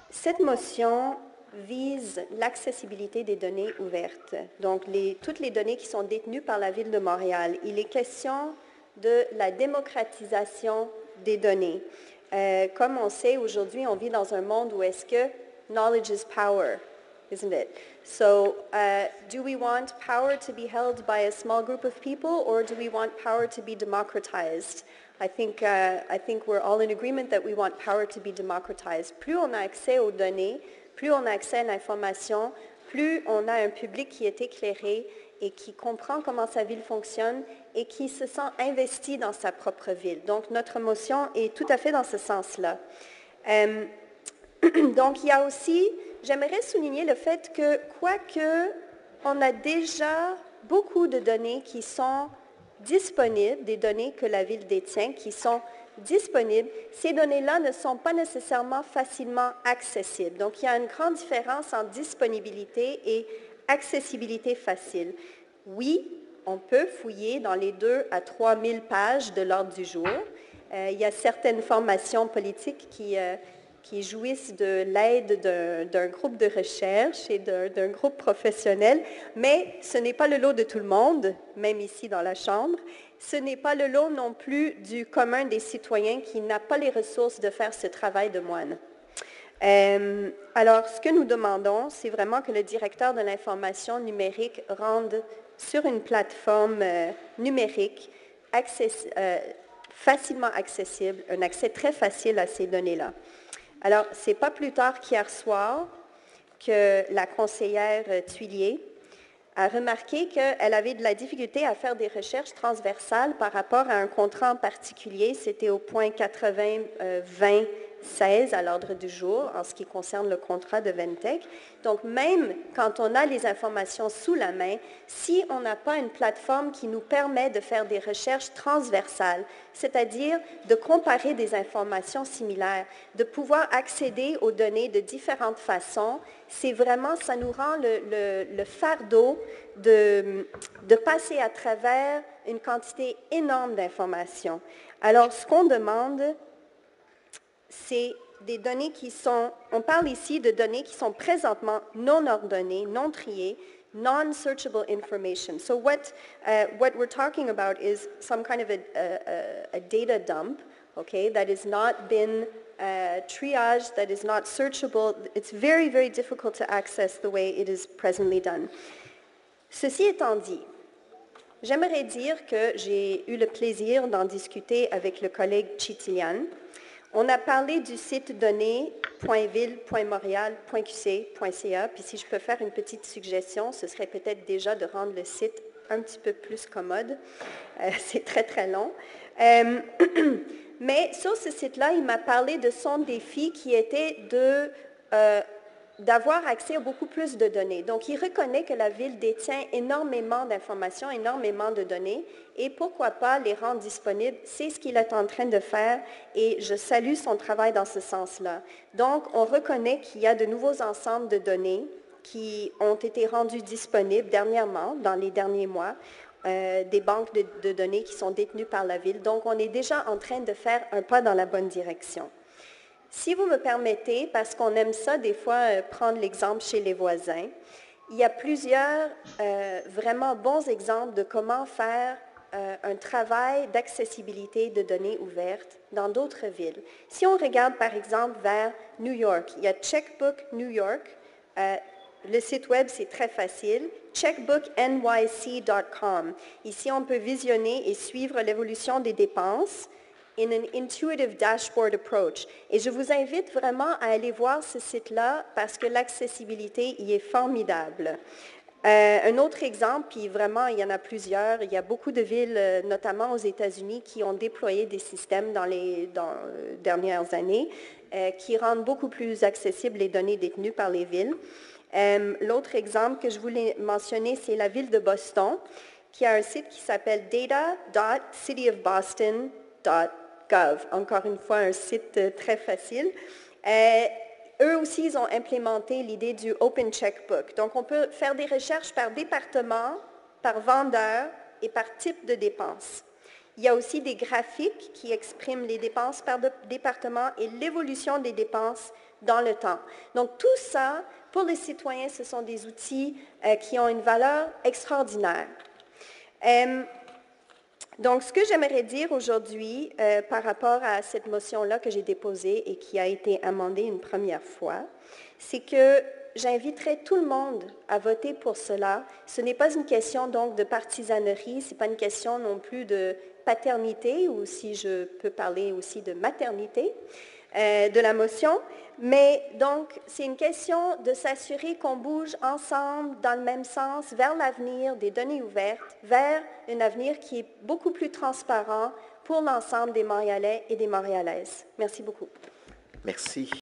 Cette motion vise l'accessibilité des données ouvertes, donc toutes les données qui sont détenues par la Ville de Montréal. Il est question de la démocratisation des données. Comme on sait, aujourd'hui, on vit dans un monde où est-ce que knowledge is power, isn't it? So, do we want power to be held by a small group of people, or do we want power to be democratized? I think we're all in agreement that we want power to be democratized. Plus on a accès aux données, plus on a accès à l'information, plus on a un public qui est éclairé et qui comprend comment sa ville fonctionne et qui se sent investi dans sa propre ville. Donc, notre motion est tout à fait dans ce sens-là. Donc, il y a aussi, j'aimerais souligner le fait que, quoique on a déjà beaucoup de données qui sont disponibles, des données que la Ville détient, qui sont disponibles, ces données-là ne sont pas nécessairement facilement accessibles. Donc, il y a une grande différence entre disponibilité et accessibilité facile. Oui, on peut fouiller dans les 2 à 3 000 pages de l'ordre du jour. Il y a certaines formations politiques qui jouissent de l'aide d'un groupe de recherche et d'un groupe professionnel, mais ce n'est pas le lot de tout le monde, même ici dans la Chambre. Ce n'est pas le lot non plus du commun des citoyens qui n'a pas les ressources de faire ce travail de moine. Alors, ce que nous demandons, c'est vraiment que le directeur de l'information numérique rende sur une plateforme numérique facilement accessible, un accès très facile à ces données-là. Alors, ce n'est pas plus tard qu'hier soir que la conseillère Thuillier a remarqué qu'elle avait de la difficulté à faire des recherches transversales par rapport à un contrat en particulier. C'était au point 80-20-16 à l'ordre du jour en ce qui concerne le contrat de Ventec. Donc, même quand on a les informations sous la main, si on n'a pas une plateforme qui nous permet de faire des recherches transversales, c'est-à-dire de comparer des informations similaires, de pouvoir accéder aux données de différentes façons, c'est vraiment, ça nous rend le fardeau de passer à travers une quantité énorme d'informations. Alors, ce qu'on demande, c'est des données qui sont, on parle ici de données qui sont présentement non ordonnées, non triées, non-searchable information. So what we're talking about is some kind of a data dump, okay, that has not been triaged, that is not searchable. It's very, very difficult to access the way it is presently done. Ceci étant dit, j'aimerais dire que j'ai eu le plaisir d'en discuter avec le collègue Chitilian. On a parlé du site données.ville.montréal.qc.ca, puis si je peux faire une petite suggestion, ce serait peut-être déjà de rendre le site un petit peu plus commode. C'est très, très long. Mais sur ce site-là, il m'a parlé de son défi qui était d'avoir accès à beaucoup plus de données. Donc, il reconnaît que la Ville détient énormément d'informations, énormément de données, et pourquoi pas les rendre disponibles. C'est ce qu'il est en train de faire, et je salue son travail dans ce sens-là. Donc, on reconnaît qu'il y a de nouveaux ensembles de données qui ont été rendus disponibles dernièrement, dans les derniers mois, des banques de données qui sont détenues par la Ville. Donc, on est déjà en train de faire un pas dans la bonne direction. Si vous me permettez, parce qu'on aime ça des fois prendre l'exemple chez les voisins, il y a plusieurs vraiment bons exemples de comment faire un travail d'accessibilité de données ouvertes dans d'autres villes. Si on regarde par exemple vers New York, il y a Checkbook New York. Le site web, c'est très facile, checkbooknyc.com. Ici, on peut visionner et suivre l'évolution des dépenses in an intuitive dashboard approach. Et je vous invite vraiment à aller voir ce site-là parce que l'accessibilité y est formidable. Un autre exemple, puis vraiment, il y en a plusieurs, il y a beaucoup de villes, notamment aux États-Unis, qui ont déployé des systèmes dans les dernières années qui rendent beaucoup plus accessibles les données détenues par les villes. L'autre exemple que je voulais mentionner, c'est la ville de Boston, qui a un site qui s'appelle data.cityofboston.gov. Encore une fois, un site très facile. Eux aussi, ils ont implémenté l'idée du Open Checkbook. Donc, on peut faire des recherches par département, par vendeur et par type de dépenses. Il y a aussi des graphiques qui expriment les dépenses par département et l'évolution des dépenses dans le temps. Donc, tout ça, pour les citoyens, ce sont des outils qui ont une valeur extraordinaire. Donc, ce que j'aimerais dire aujourd'hui par rapport à cette motion-là que j'ai déposée et qui a été amendée une première fois, c'est que j'inviterai tout le monde à voter pour cela. Ce n'est pas une question donc de partisanerie, ce n'est pas une question non plus de paternité, ou si je peux parler aussi de maternité de la motion, mais donc c'est une question de s'assurer qu'on bouge ensemble dans le même sens vers l'avenir des données ouvertes, vers un avenir qui est beaucoup plus transparent pour l'ensemble des Montréalais et des Montréalaises. Merci beaucoup. Merci.